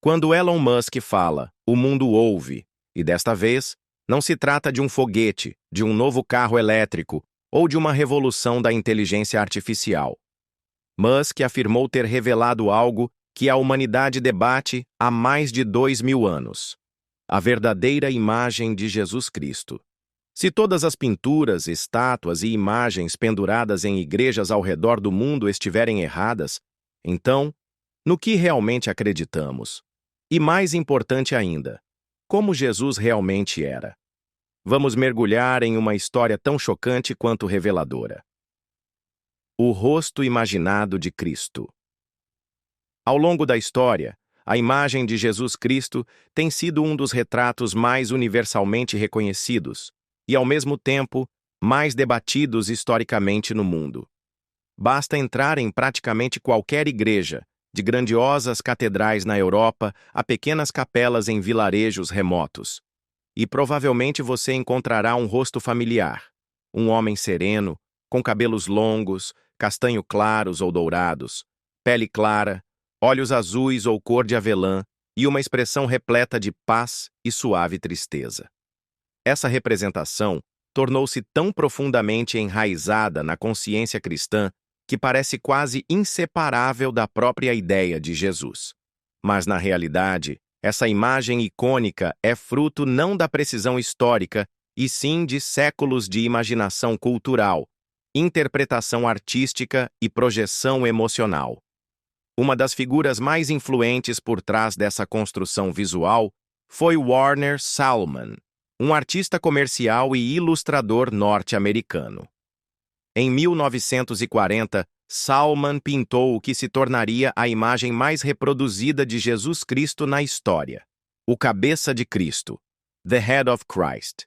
Quando Elon Musk fala, o mundo ouve, e desta vez, não se trata de um foguete, de um novo carro elétrico ou de uma revolução da inteligência artificial. Musk afirmou ter revelado algo que a humanidade debate há mais de 2000 anos: a verdadeira imagem de Jesus Cristo. Se todas as pinturas, estátuas e imagens penduradas em igrejas ao redor do mundo estiverem erradas, então, no que realmente acreditamos? E mais importante ainda, como Jesus realmente era? Vamos mergulhar em uma história tão chocante quanto reveladora. O rosto imaginado de Cristo. Ao longo da história, a imagem de Jesus Cristo tem sido um dos retratos mais universalmente reconhecidos e, ao mesmo tempo, mais debatidos historicamente no mundo. Basta entrar em praticamente qualquer igreja, de grandiosas catedrais na Europa a pequenas capelas em vilarejos remotos, e provavelmente você encontrará um rosto familiar, um homem sereno, com cabelos longos, castanho claros ou dourados, pele clara, olhos azuis ou cor de avelã e uma expressão repleta de paz e suave tristeza. Essa representação tornou-se tão profundamente enraizada na consciência cristã que parece quase inseparável da própria ideia de Jesus. Mas, na realidade, essa imagem icônica é fruto não da precisão histórica, e sim de séculos de imaginação cultural, interpretação artística e projeção emocional. Uma das figuras mais influentes por trás dessa construção visual foi Warner Sallman, um artista comercial e ilustrador norte-americano. Em 1940, Sallman pintou o que se tornaria a imagem mais reproduzida de Jesus Cristo na história: o Cabeça de Cristo, The Head of Christ.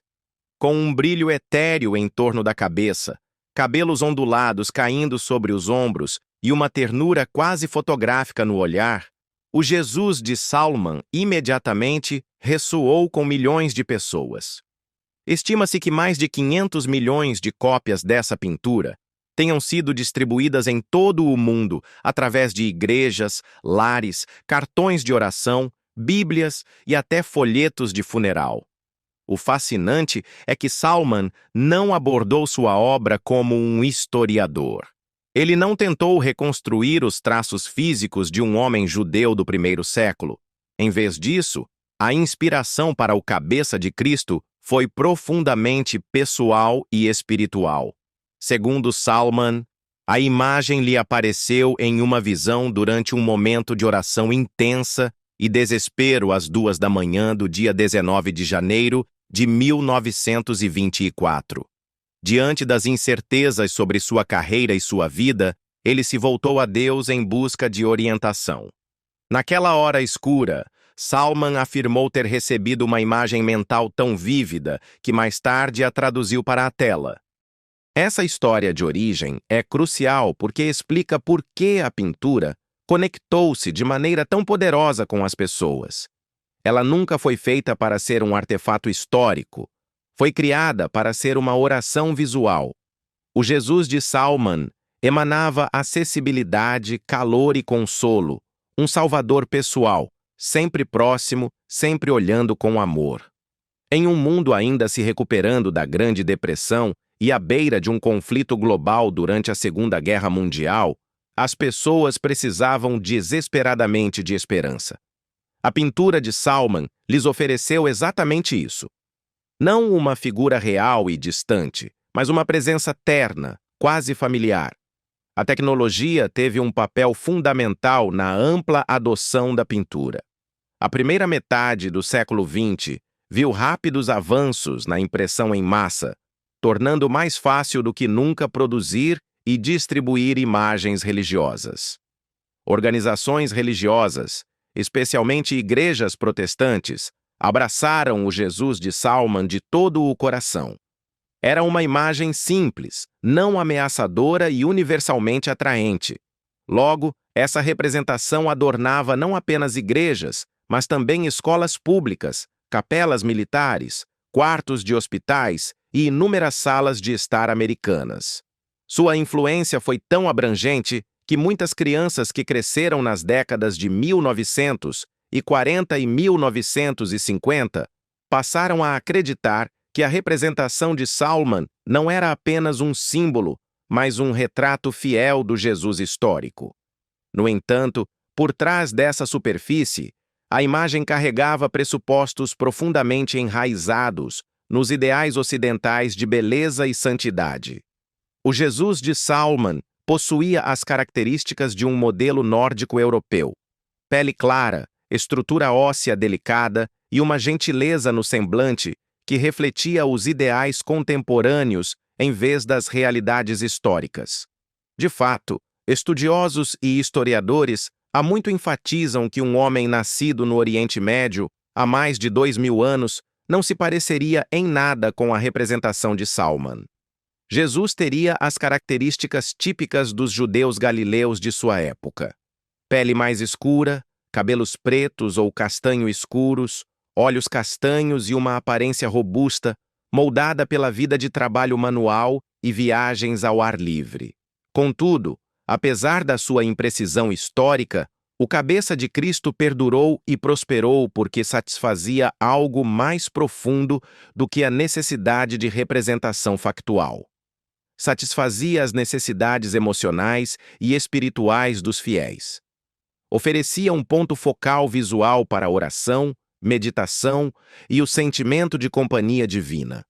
Com um brilho etéreo em torno da cabeça, cabelos ondulados caindo sobre os ombros e uma ternura quase fotográfica no olhar, o Jesus de Sallman imediatamente ressoou com milhões de pessoas. Estima-se que mais de 500 milhões de cópias dessa pintura tenham sido distribuídas em todo o mundo através de igrejas, lares, cartões de oração, bíblias e até folhetos de funeral. O fascinante é que Sallman não abordou sua obra como um historiador. Ele não tentou reconstruir os traços físicos de um homem judeu do primeiro século. Em vez disso, a inspiração para o Cabeça de Cristo foi profundamente pessoal e espiritual. Segundo Sallman, a imagem lhe apareceu em uma visão durante um momento de oração intensa e desespero às 2 da manhã do dia 19 de janeiro de 1924. Diante das incertezas sobre sua carreira e sua vida, ele se voltou a Deus em busca de orientação. Naquela hora escura, Sallman afirmou ter recebido uma imagem mental tão vívida que mais tarde a traduziu para a tela. Essa história de origem é crucial porque explica por que a pintura conectou-se de maneira tão poderosa com as pessoas. Ela nunca foi feita para ser um artefato histórico. Foi criada para ser uma oração visual. O Jesus de Sallman emanava acessibilidade, calor e consolo, um salvador pessoal, sempre próximo, sempre olhando com amor. Em um mundo ainda se recuperando da Grande Depressão e à beira de um conflito global durante a Segunda Guerra Mundial, as pessoas precisavam desesperadamente de esperança. A pintura de Sallman lhes ofereceu exatamente isso. Não uma figura real e distante, mas uma presença terna, quase familiar. A tecnologia teve um papel fundamental na ampla adoção da pintura. A primeira metade do século XX viu rápidos avanços na impressão em massa, tornando mais fácil do que nunca produzir e distribuir imagens religiosas. Organizações religiosas, especialmente igrejas protestantes, abraçaram o Jesus de Sallman de todo o coração. Era uma imagem simples, não ameaçadora e universalmente atraente. Logo, essa representação adornava não apenas igrejas, mas também escolas públicas, capelas militares, quartos de hospitais e inúmeras salas de estar americanas. Sua influência foi tão abrangente que muitas crianças que cresceram nas décadas de 1900 1940 e 1950 passaram a acreditar que a representação de Salman não era apenas um símbolo, mas um retrato fiel do Jesus histórico. No entanto, por trás dessa superfície, a imagem carregava pressupostos profundamente enraizados nos ideais ocidentais de beleza e santidade. O Jesus de Salman possuía as características de um modelo nórdico europeu: pele clara, estrutura óssea delicada e uma gentileza no semblante que refletia os ideais contemporâneos em vez das realidades históricas. De fato, estudiosos e historiadores há muito enfatizam que um homem nascido no Oriente Médio há mais de 2000 anos não se pareceria em nada com a representação de Salman. Jesus teria as características típicas dos judeus galileus de sua época: pele mais escura, cabelos pretos ou castanho escuros, olhos castanhos e uma aparência robusta, moldada pela vida de trabalho manual e viagens ao ar livre. Contudo, apesar da sua imprecisão histórica, o cabeça de Cristo perdurou e prosperou porque satisfazia algo mais profundo do que a necessidade de representação factual. Satisfazia as necessidades emocionais e espirituais dos fiéis. Oferecia um ponto focal visual para a oração, meditação e o sentimento de companhia divina.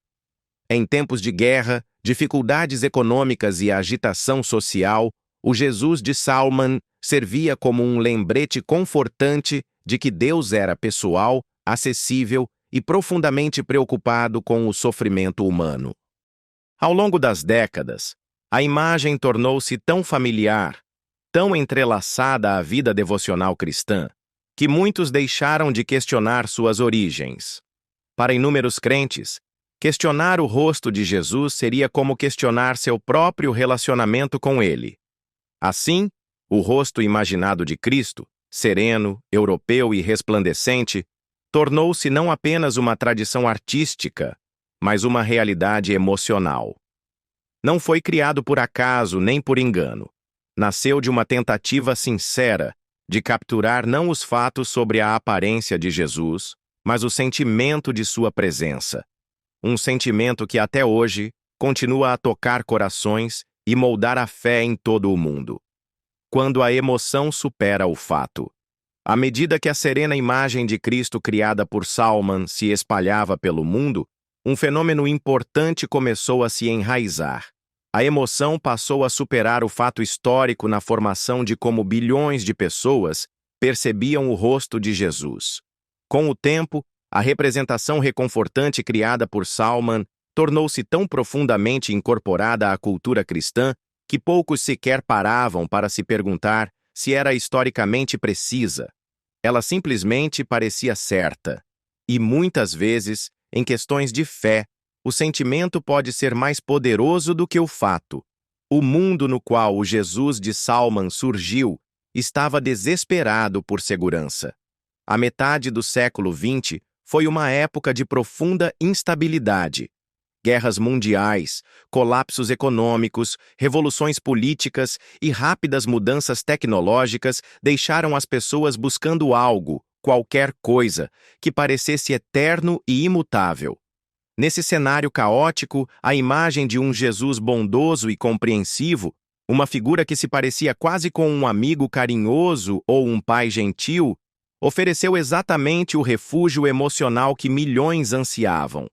Em tempos de guerra, dificuldades econômicas e agitação social, o Jesus de Salman servia como um lembrete confortante de que Deus era pessoal, acessível e profundamente preocupado com o sofrimento humano. Ao longo das décadas, a imagem tornou-se tão familiar, tão entrelaçada à vida devocional cristã, que muitos deixaram de questionar suas origens. Para inúmeros crentes, questionar o rosto de Jesus seria como questionar seu próprio relacionamento com ele. Assim, o rosto imaginado de Cristo, sereno, europeu e resplandecente, tornou-se não apenas uma tradição artística, mas uma realidade emocional. Não foi criado por acaso nem por engano. Nasceu de uma tentativa sincera de capturar não os fatos sobre a aparência de Jesus, mas o sentimento de sua presença. Um sentimento que até hoje continua a tocar corações e moldar a fé em todo o mundo. Quando a emoção supera o fato. À medida que a serena imagem de Cristo criada por Salman se espalhava pelo mundo, um fenômeno importante começou a se enraizar. A emoção passou a superar o fato histórico na formação de como bilhões de pessoas percebiam o rosto de Jesus. Com o tempo, a representação reconfortante criada por Salman tornou-se tão profundamente incorporada à cultura cristã que poucos sequer paravam para se perguntar se era historicamente precisa. Ela simplesmente parecia certa. E muitas vezes, em questões de fé, o sentimento pode ser mais poderoso do que o fato. O mundo no qual o Jesus de Salman surgiu estava desesperado por segurança. A metade do século XX foi uma época de profunda instabilidade. Guerras mundiais, colapsos econômicos, revoluções políticas e rápidas mudanças tecnológicas deixaram as pessoas buscando algo, qualquer coisa, que parecesse eterno e imutável. Nesse cenário caótico, a imagem de um Jesus bondoso e compreensivo, uma figura que se parecia quase com um amigo carinhoso ou um pai gentil, ofereceu exatamente o refúgio emocional que milhões ansiavam.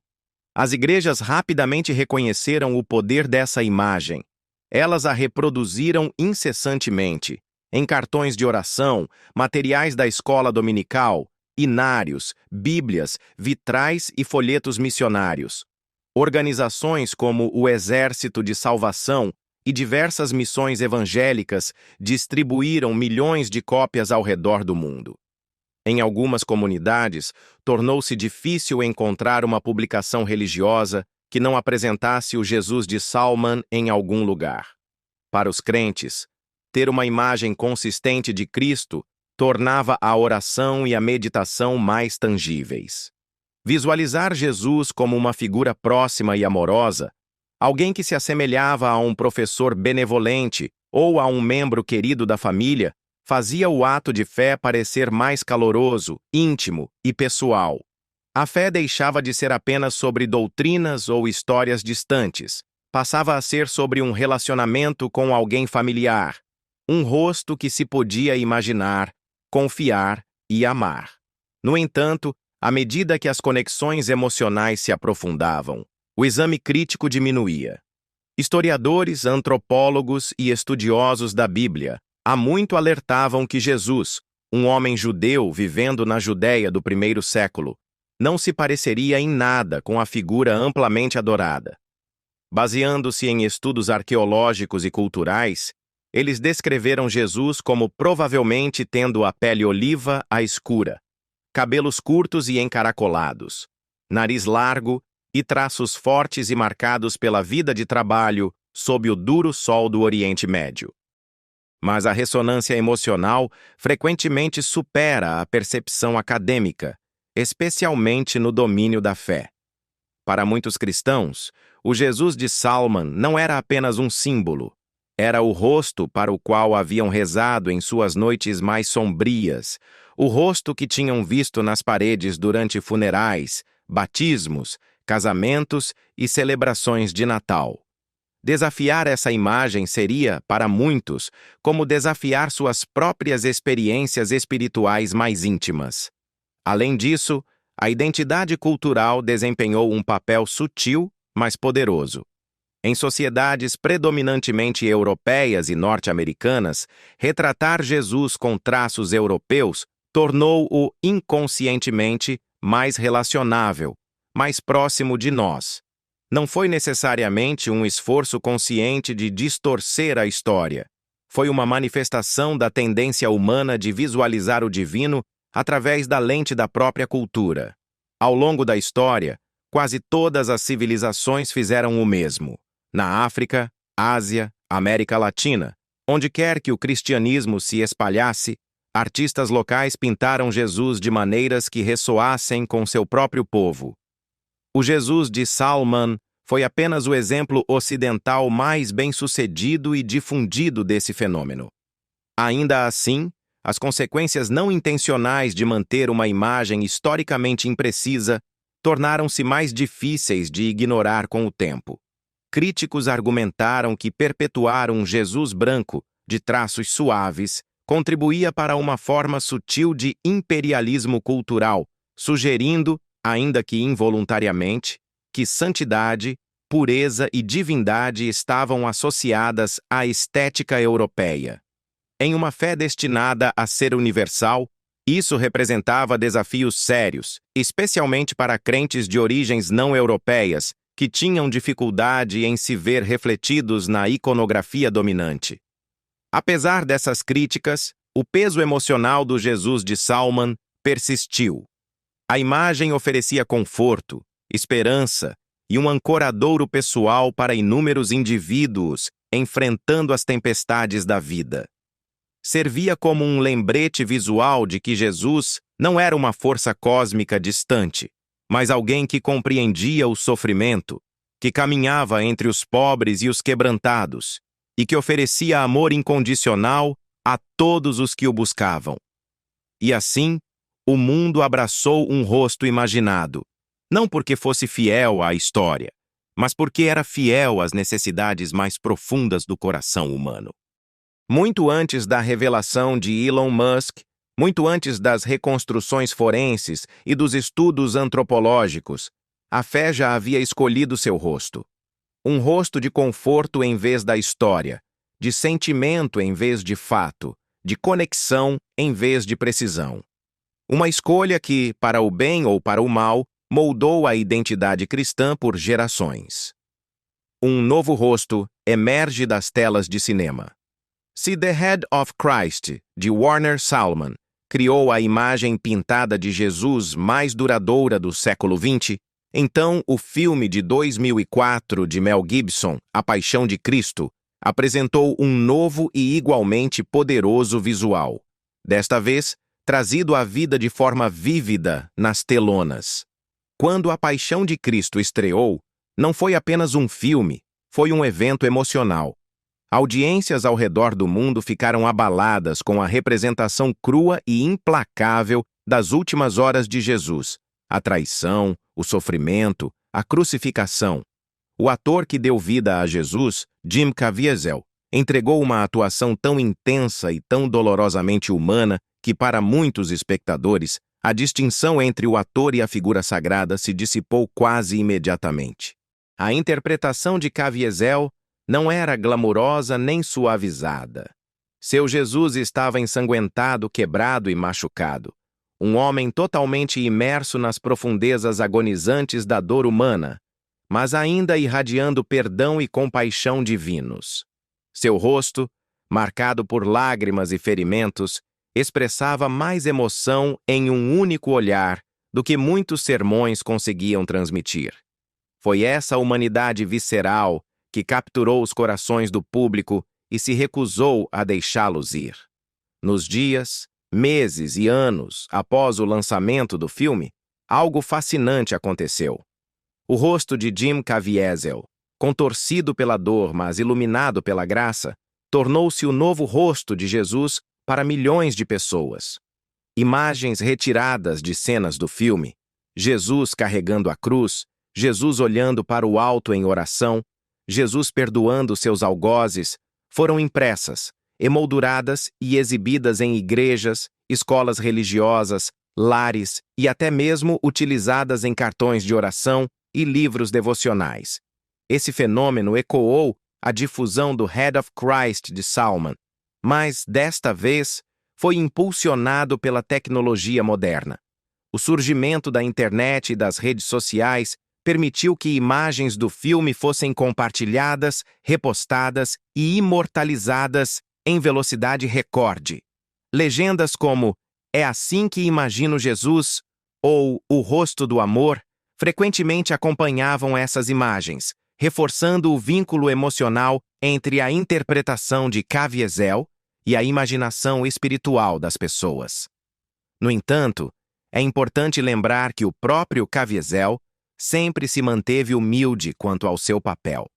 As igrejas rapidamente reconheceram o poder dessa imagem. Elas a reproduziram incessantemente, em cartões de oração, materiais da escola dominical, inários, bíblias, vitrais e folhetos missionários. Organizações como o Exército de Salvação e diversas missões evangélicas distribuíram milhões de cópias ao redor do mundo. Em algumas comunidades, tornou-se difícil encontrar uma publicação religiosa que não apresentasse o Jesus de Salman em algum lugar. Para os crentes, ter uma imagem consistente de Cristo tornava a oração e a meditação mais tangíveis. Visualizar Jesus como uma figura próxima e amorosa, alguém que se assemelhava a um professor benevolente ou a um membro querido da família, fazia o ato de fé parecer mais caloroso, íntimo e pessoal. A fé deixava de ser apenas sobre doutrinas ou histórias distantes, passava a ser sobre um relacionamento com alguém familiar, um rosto que se podia imaginar, confiar e amar. No entanto, à medida que as conexões emocionais se aprofundavam, o exame crítico diminuía. Historiadores, antropólogos e estudiosos da Bíblia há muito alertavam que Jesus, um homem judeu vivendo na Judéia do primeiro século, não se pareceria em nada com a figura amplamente adorada. Baseando-se em estudos arqueológicos e culturais, eles descreveram Jesus como provavelmente tendo a pele oliva à escura, cabelos curtos e encaracolados, nariz largo e traços fortes e marcados pela vida de trabalho sob o duro sol do Oriente Médio. Mas a ressonância emocional frequentemente supera a percepção acadêmica, especialmente no domínio da fé. Para muitos cristãos, o Jesus de Salman não era apenas um símbolo, era o rosto para o qual haviam rezado em suas noites mais sombrias, o rosto que tinham visto nas paredes durante funerais, batismos, casamentos e celebrações de Natal. Desafiar essa imagem seria, para muitos, como desafiar suas próprias experiências espirituais mais íntimas. Além disso, a identidade cultural desempenhou um papel sutil, mas poderoso. Em sociedades predominantemente europeias e norte-americanas, retratar Jesus com traços europeus tornou-o inconscientemente mais relacionável, mais próximo de nós. Não foi necessariamente um esforço consciente de distorcer a história. Foi uma manifestação da tendência humana de visualizar o divino através da lente da própria cultura. Ao longo da história, quase todas as civilizações fizeram o mesmo. Na África, Ásia, América Latina, onde quer que o cristianismo se espalhasse, artistas locais pintaram Jesus de maneiras que ressoassem com seu próprio povo. O Jesus de Salman foi apenas o exemplo ocidental mais bem-sucedido e difundido desse fenômeno. Ainda assim, as consequências não intencionais de manter uma imagem historicamente imprecisa tornaram-se mais difíceis de ignorar com o tempo. Críticos argumentaram que perpetuar um Jesus branco, de traços suaves, contribuía para uma forma sutil de imperialismo cultural, sugerindo, ainda que involuntariamente, que santidade, pureza e divindade estavam associadas à estética europeia. Em uma fé destinada a ser universal, isso representava desafios sérios, especialmente para crentes de origens não europeias, que tinham dificuldade em se ver refletidos na iconografia dominante. Apesar dessas críticas, o peso emocional do Jesus de Salman persistiu. A imagem oferecia conforto, esperança e um ancoradouro pessoal para inúmeros indivíduos enfrentando as tempestades da vida. Servia como um lembrete visual de que Jesus não era uma força cósmica distante, mas alguém que compreendia o sofrimento, que caminhava entre os pobres e os quebrantados, e que oferecia amor incondicional a todos os que o buscavam. E assim, o mundo abraçou um rosto imaginado, não porque fosse fiel à história, mas porque era fiel às necessidades mais profundas do coração humano. Muito antes da revelação de Elon Musk, muito antes das reconstruções forenses e dos estudos antropológicos, a fé já havia escolhido seu rosto. Um rosto de conforto em vez da história, de sentimento em vez de fato, de conexão em vez de precisão. Uma escolha que, para o bem ou para o mal, moldou a identidade cristã por gerações. Um novo rosto emerge das telas de cinema. Se The Head of Christ, de Warner Salman, criou a imagem pintada de Jesus mais duradoura do século XX, então o filme de 2004 de Mel Gibson, A Paixão de Cristo, apresentou um novo e igualmente poderoso visual. Desta vez, trazido à vida de forma vívida nas telonas. Quando A Paixão de Cristo estreou, não foi apenas um filme, foi um evento emocional. Audiências ao redor do mundo ficaram abaladas com a representação crua e implacável das últimas horas de Jesus, a traição, o sofrimento, a crucificação. O ator que deu vida a Jesus, Jim Caviezel, entregou uma atuação tão intensa e tão dolorosamente humana que, para muitos espectadores, a distinção entre o ator e a figura sagrada se dissipou quase imediatamente. A interpretação de Caviezel não era glamurosa nem suavizada. Seu Jesus estava ensanguentado, quebrado e machucado. Um homem totalmente imerso nas profundezas agonizantes da dor humana, mas ainda irradiando perdão e compaixão divinos. Seu rosto, marcado por lágrimas e ferimentos, expressava mais emoção em um único olhar do que muitos sermões conseguiam transmitir. Foi essa humanidade visceral que capturou os corações do público e se recusou a deixá-los ir. Nos dias, meses e anos após o lançamento do filme, algo fascinante aconteceu. O rosto de Jim Caviezel, contorcido pela dor, mas iluminado pela graça, tornou-se o novo rosto de Jesus para milhões de pessoas. Imagens retiradas de cenas do filme, Jesus carregando a cruz, Jesus olhando para o alto em oração, Jesus perdoando seus algozes, foram impressas, emolduradas e exibidas em igrejas, escolas religiosas, lares e até mesmo utilizadas em cartões de oração e livros devocionais. Esse fenômeno ecoou a difusão do Head of Christ de Salman, mas, desta vez, foi impulsionado pela tecnologia moderna. O surgimento da internet e das redes sociais permitiu que imagens do filme fossem compartilhadas, repostadas e imortalizadas em velocidade recorde. Legendas como "É assim que imagino Jesus" ou "O rosto do amor" frequentemente acompanhavam essas imagens, reforçando o vínculo emocional entre a interpretação de Caviezel e a imaginação espiritual das pessoas. No entanto, é importante lembrar que o próprio Caviezel sempre se manteve humilde quanto ao seu papel.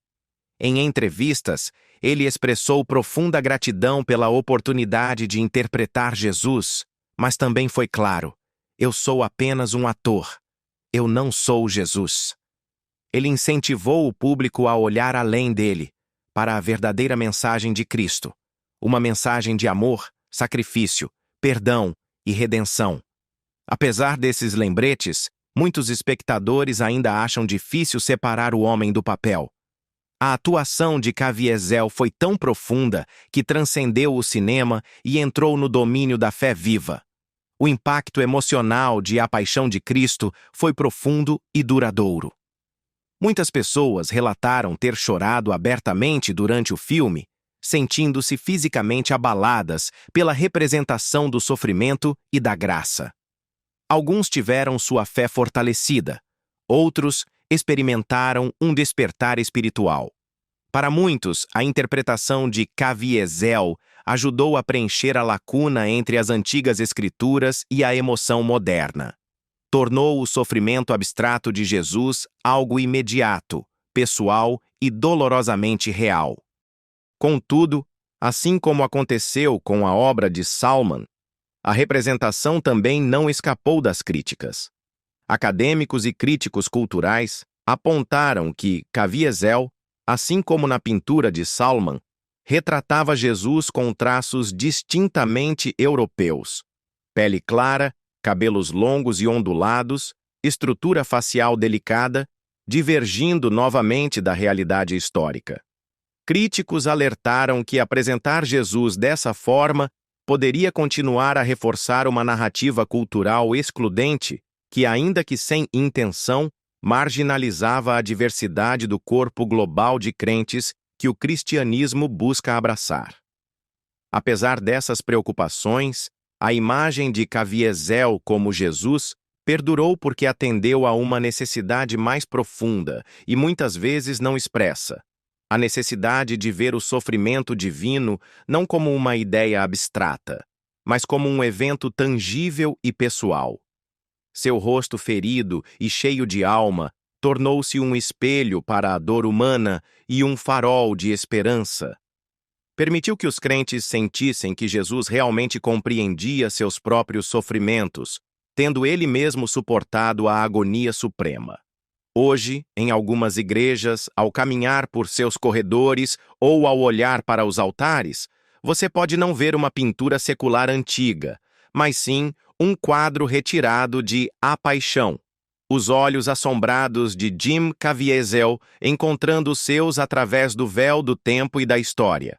Em entrevistas, ele expressou profunda gratidão pela oportunidade de interpretar Jesus, mas também foi claro: "Eu sou apenas um ator. Eu não sou Jesus." Ele incentivou o público a olhar além dele, para a verdadeira mensagem de Cristo, uma mensagem de amor, sacrifício, perdão e redenção. Apesar desses lembretes, muitos espectadores ainda acham difícil separar o homem do papel. A atuação de Caviezel foi tão profunda que transcendeu o cinema e entrou no domínio da fé viva. O impacto emocional de A Paixão de Cristo foi profundo e duradouro. Muitas pessoas relataram ter chorado abertamente durante o filme, sentindo-se fisicamente abaladas pela representação do sofrimento e da graça. Alguns tiveram sua fé fortalecida, outros experimentaram um despertar espiritual. Para muitos, a interpretação de Caviezel ajudou a preencher a lacuna entre as antigas escrituras e a emoção moderna. Tornou o sofrimento abstrato de Jesus algo imediato, pessoal e dolorosamente real. Contudo, assim como aconteceu com a obra de Salman, a representação também não escapou das críticas. Acadêmicos e críticos culturais apontaram que Caviezel, assim como na pintura de Salman, retratava Jesus com traços distintamente europeus: pele clara, cabelos longos e ondulados, estrutura facial delicada, divergindo novamente da realidade histórica. Críticos alertaram que apresentar Jesus dessa forma poderia continuar a reforçar uma narrativa cultural excludente que, ainda que sem intenção, marginalizava a diversidade do corpo global de crentes que o cristianismo busca abraçar. Apesar dessas preocupações, a imagem de Caviezel como Jesus perdurou porque atendeu a uma necessidade mais profunda e muitas vezes não expressa: a necessidade de ver o sofrimento divino não como uma ideia abstrata, mas como um evento tangível e pessoal. Seu rosto ferido e cheio de alma tornou-se um espelho para a dor humana e um farol de esperança. Permitiu que os crentes sentissem que Jesus realmente compreendia seus próprios sofrimentos, tendo ele mesmo suportado a agonia suprema. Hoje, em algumas igrejas, ao caminhar por seus corredores ou ao olhar para os altares, você pode não ver uma pintura secular antiga, mas sim um quadro retirado de A Paixão. Os olhos assombrados de Jim Caviezel encontrando os seus através do véu do tempo e da história.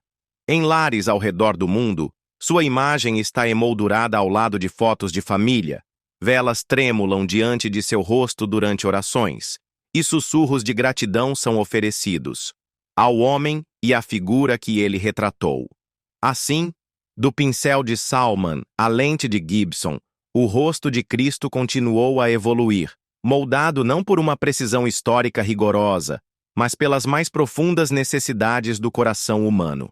Em lares ao redor do mundo, sua imagem está emoldurada ao lado de fotos de família. Velas tremulam diante de seu rosto durante orações, e sussurros de gratidão são oferecidos ao homem e à figura que ele retratou. Assim, do pincel de Salman à lente de Gibson, o rosto de Cristo continuou a evoluir, moldado não por uma precisão histórica rigorosa, mas pelas mais profundas necessidades do coração humano.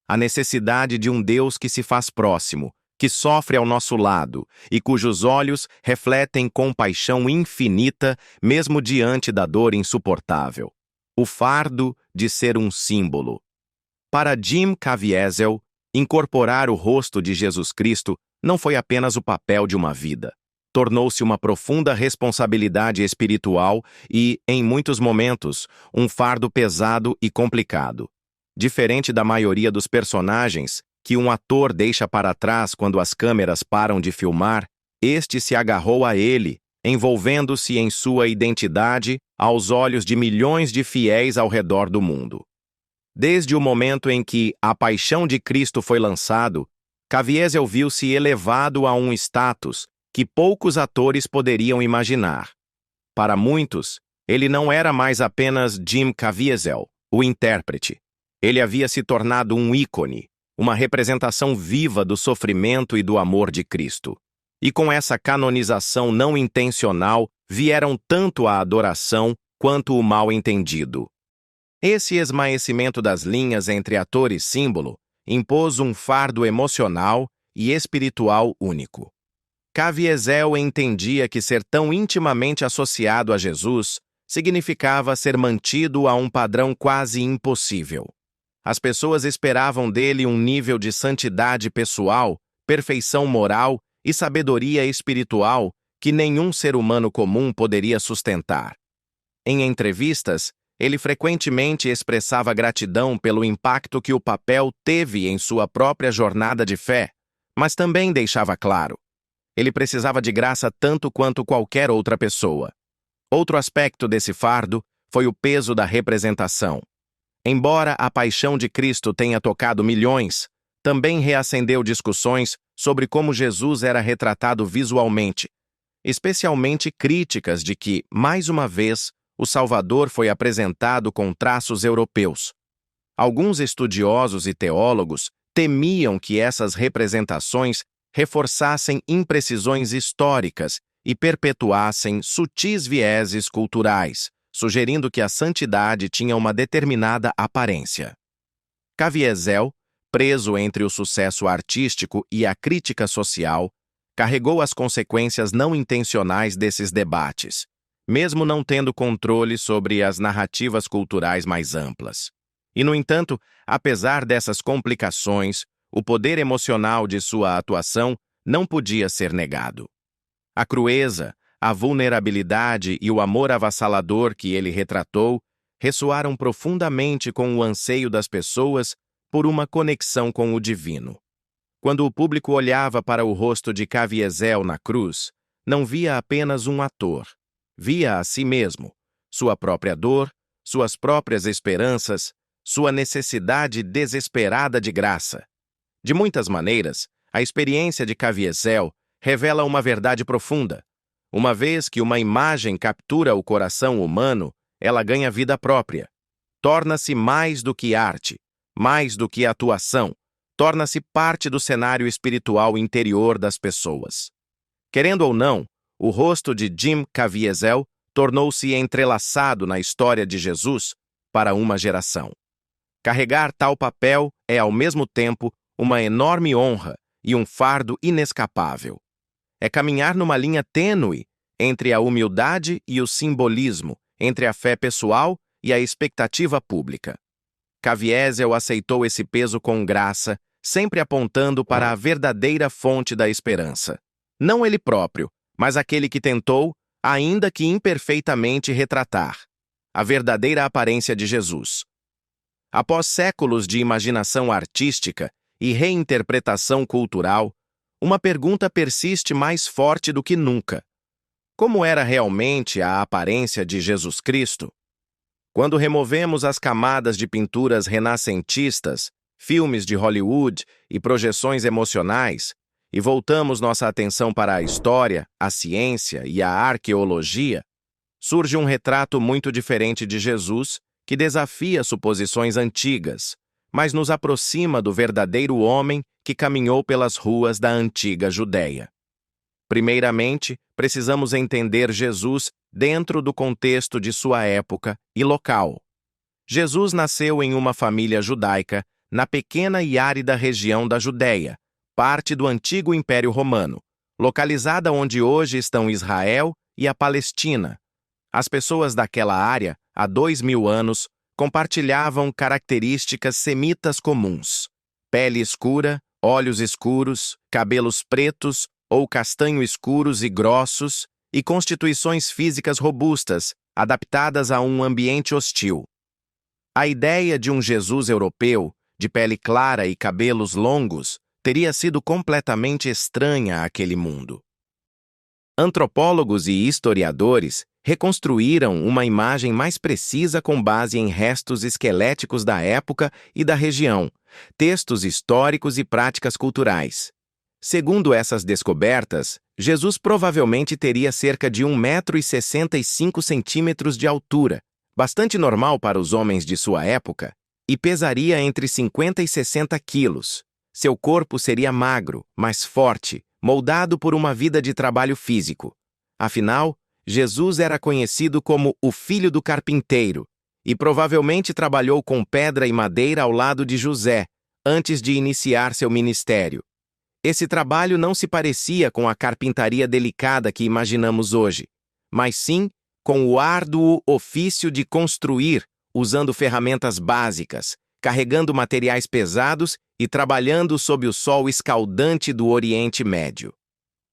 A necessidade de um Deus que se faz próximo, que sofre ao nosso lado e cujos olhos refletem compaixão infinita mesmo diante da dor insuportável. O fardo de ser um símbolo. Para Jim Caviezel, incorporar o rosto de Jesus Cristo não foi apenas o papel de uma vida. Tornou-se uma profunda responsabilidade espiritual e, em muitos momentos, um fardo pesado e complicado. Diferente da maioria dos personagens, que um ator deixa para trás quando as câmeras param de filmar, este se agarrou a ele, envolvendo-se em sua identidade aos olhos de milhões de fiéis ao redor do mundo. Desde o momento em que A Paixão de Cristo foi lançado, Caviezel viu-se elevado a um status que poucos atores poderiam imaginar. Para muitos, ele não era mais apenas Jim Caviezel, o intérprete. Ele havia se tornado um ícone, uma representação viva do sofrimento e do amor de Cristo. E com essa canonização não intencional, vieram tanto a adoração quanto o mal-entendido. Esse esmaecimento das linhas entre ator e símbolo impôs um fardo emocional e espiritual único. Caviezel entendia que ser tão intimamente associado a Jesus significava ser mantido a um padrão quase impossível. As pessoas esperavam dele um nível de santidade pessoal, perfeição moral e sabedoria espiritual que nenhum ser humano comum poderia sustentar. Em entrevistas, ele frequentemente expressava gratidão pelo impacto que o papel teve em sua própria jornada de fé, mas também deixava claro: ele precisava de graça tanto quanto qualquer outra pessoa. Outro aspecto desse fardo foi o peso da representação. Embora A Paixão de Cristo tenha tocado milhões, também reacendeu discussões sobre como Jesus era retratado visualmente, especialmente críticas de que, mais uma vez, o Salvador foi apresentado com traços europeus. Alguns estudiosos e teólogos temiam que essas representações reforçassem imprecisões históricas e perpetuassem sutis vieses culturais, sugerindo que a santidade tinha uma determinada aparência. Caviezel, preso entre o sucesso artístico e a crítica social, carregou as consequências não intencionais desses debates, mesmo não tendo controle sobre as narrativas culturais mais amplas. E, no entanto, apesar dessas complicações, o poder emocional de sua atuação não podia ser negado. A crueza, a vulnerabilidade e o amor avassalador que ele retratou ressoaram profundamente com o anseio das pessoas por uma conexão com o divino. Quando o público olhava para o rosto de Caviezel na cruz, não via apenas um ator. Via a si mesmo, sua própria dor, suas próprias esperanças, sua necessidade desesperada de graça. De muitas maneiras, a experiência de Caviezel revela uma verdade profunda. Uma vez que uma imagem captura o coração humano, ela ganha vida própria. Torna-se mais do que arte, mais do que atuação, torna-se parte do cenário espiritual interior das pessoas. Querendo ou não, o rosto de Jim Caviezel tornou-se entrelaçado na história de Jesus para uma geração. Carregar tal papel é, ao mesmo tempo, uma enorme honra e um fardo inescapável. É caminhar numa linha tênue entre a humildade e o simbolismo, entre a fé pessoal e a expectativa pública. Caviezel aceitou esse peso com graça, sempre apontando para a verdadeira fonte da esperança. Não ele próprio, mas aquele que tentou, ainda que imperfeitamente, retratar a verdadeira aparência de Jesus. Após séculos de imaginação artística e reinterpretação cultural, uma pergunta persiste mais forte do que nunca. Como era realmente a aparência de Jesus Cristo? Quando removemos as camadas de pinturas renascentistas, filmes de Hollywood e projeções emocionais, e voltamos nossa atenção para a história, a ciência e a arqueologia, surge um retrato muito diferente de Jesus que desafia suposições antigas, mas nos aproxima do verdadeiro homem que caminhou pelas ruas da antiga Judéia. Primeiramente, precisamos entender Jesus dentro do contexto de sua época e local. Jesus nasceu em uma família judaica na pequena e árida região da Judéia, parte do antigo Império Romano, localizada onde hoje estão Israel e a Palestina. As pessoas daquela área, há 2000 anos, compartilhavam características semitas comuns: pele escura, olhos escuros, cabelos pretos ou castanho escuros e grossos, e constituições físicas robustas, adaptadas a um ambiente hostil. A ideia de um Jesus europeu, de pele clara e cabelos longos, teria sido completamente estranha àquele mundo. Antropólogos e historiadores reconstruíram uma imagem mais precisa com base em restos esqueléticos da época e da região, textos históricos e práticas culturais. Segundo essas descobertas, Jesus provavelmente teria cerca de 1,65 m de altura, bastante normal para os homens de sua época, e pesaria entre 50 e 60 quilos. Seu corpo seria magro, mas forte, moldado por uma vida de trabalho físico. Afinal, Jesus era conhecido como o filho do carpinteiro e provavelmente trabalhou com pedra e madeira ao lado de José, antes de iniciar seu ministério. Esse trabalho não se parecia com a carpintaria delicada que imaginamos hoje, mas sim com o árduo ofício de construir, usando ferramentas básicas, carregando materiais pesados e trabalhando sob o sol escaldante do Oriente Médio.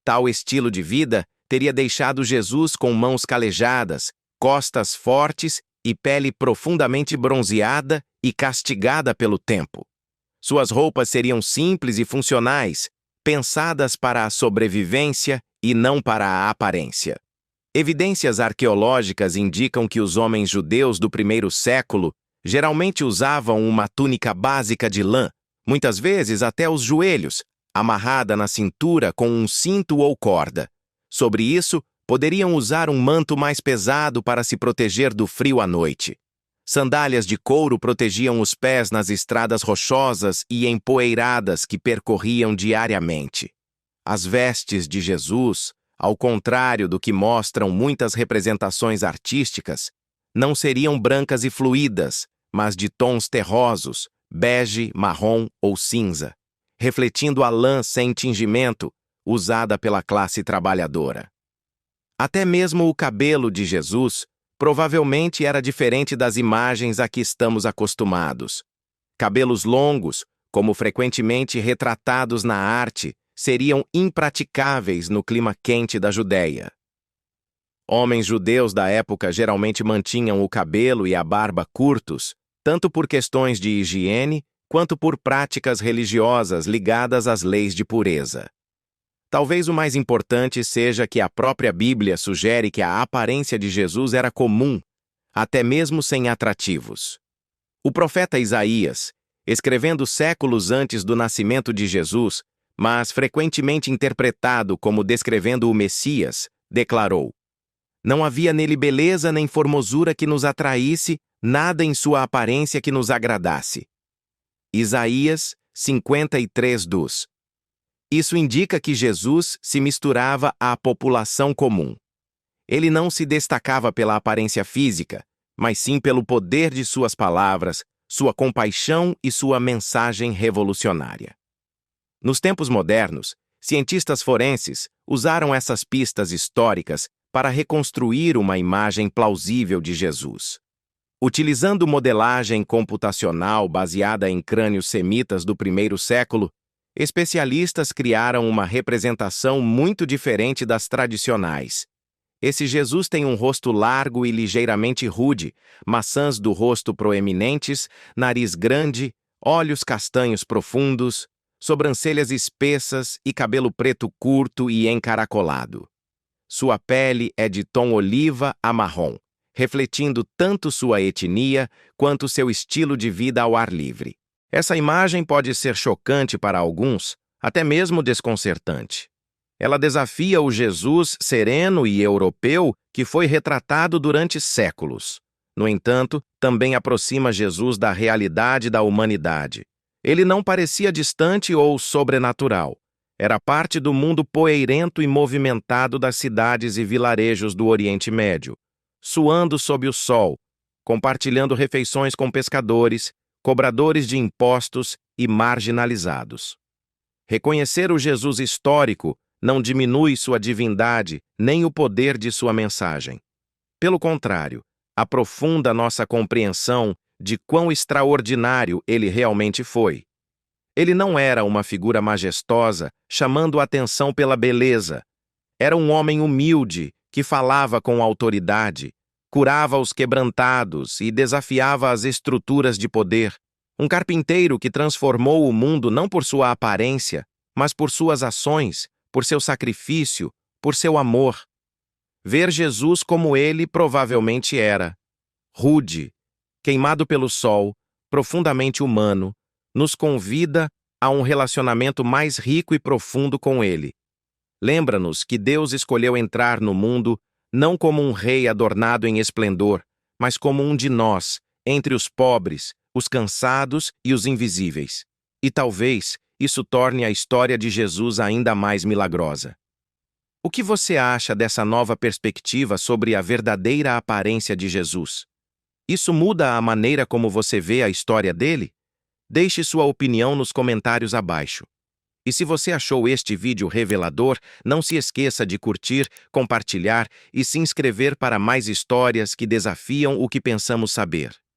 Tal estilo de vida teria deixado Jesus com mãos calejadas, costas fortes e pele profundamente bronzeada e castigada pelo tempo. Suas roupas seriam simples e funcionais, pensadas para a sobrevivência e não para a aparência. Evidências arqueológicas indicam que os homens judeus do primeiro século geralmente usavam uma túnica básica de lã, muitas vezes até os joelhos, amarrada na cintura com um cinto ou corda. Sobre isso, poderiam usar um manto mais pesado para se proteger do frio à noite. Sandálias de couro protegiam os pés nas estradas rochosas e empoeiradas que percorriam diariamente. As vestes de Jesus, ao contrário do que mostram muitas representações artísticas, não seriam brancas e fluídas, mas de tons terrosos, bege, marrom ou cinza, refletindo a lã sem tingimento, usada pela classe trabalhadora. Até mesmo o cabelo de Jesus provavelmente era diferente das imagens a que estamos acostumados. Cabelos longos, como frequentemente retratados na arte, seriam impraticáveis no clima quente da Judéia. Homens judeus da época geralmente mantinham o cabelo e a barba curtos, tanto por questões de higiene quanto por práticas religiosas ligadas às leis de pureza. Talvez o mais importante seja que a própria Bíblia sugere que a aparência de Jesus era comum, até mesmo sem atrativos. O profeta Isaías, escrevendo séculos antes do nascimento de Jesus, mas frequentemente interpretado como descrevendo o Messias, declarou: "Não havia nele beleza nem formosura que nos atraísse, nada em sua aparência que nos agradasse." Isaías 53:2. Isso indica que Jesus se misturava à população comum. Ele não se destacava pela aparência física, mas sim pelo poder de suas palavras, sua compaixão e sua mensagem revolucionária. Nos tempos modernos, cientistas forenses usaram essas pistas históricas para reconstruir uma imagem plausível de Jesus. Utilizando modelagem computacional baseada em crânios semitas do primeiro século, especialistas criaram uma representação muito diferente das tradicionais. Esse Jesus tem um rosto largo e ligeiramente rude, maçãs do rosto proeminentes, nariz grande, olhos castanhos profundos, sobrancelhas espessas e cabelo preto curto e encaracolado. Sua pele é de tom oliva a marrom, refletindo tanto sua etnia quanto seu estilo de vida ao ar livre. Essa imagem pode ser chocante para alguns, até mesmo desconcertante. Ela desafia o Jesus sereno e europeu que foi retratado durante séculos. No entanto, também aproxima Jesus da realidade da humanidade. Ele não parecia distante ou sobrenatural. Era parte do mundo poeirento e movimentado das cidades e vilarejos do Oriente Médio, suando sob o sol, compartilhando refeições com pescadores, cobradores de impostos e marginalizados. Reconhecer o Jesus histórico não diminui sua divindade nem o poder de sua mensagem. Pelo contrário, aprofunda nossa compreensão de quão extraordinário ele realmente foi. Ele não era uma figura majestosa, chamando a atenção pela beleza. Era um homem humilde, que falava com autoridade, curava os quebrantados e desafiava as estruturas de poder. Um carpinteiro que transformou o mundo não por sua aparência, mas por suas ações, por seu sacrifício, por seu amor. Ver Jesus como ele provavelmente era. Rude, queimado pelo sol, profundamente humano, nos convida a um relacionamento mais rico e profundo com ele. Lembra-nos que Deus escolheu entrar no mundo não como um rei adornado em esplendor, mas como um de nós, entre os pobres, os cansados e os invisíveis. E talvez isso torne a história de Jesus ainda mais milagrosa. O que você acha dessa nova perspectiva sobre a verdadeira aparência de Jesus? Isso muda a maneira como você vê a história dele? Deixe sua opinião nos comentários abaixo. E se você achou este vídeo revelador, não se esqueça de curtir, compartilhar e se inscrever para mais histórias que desafiam o que pensamos saber.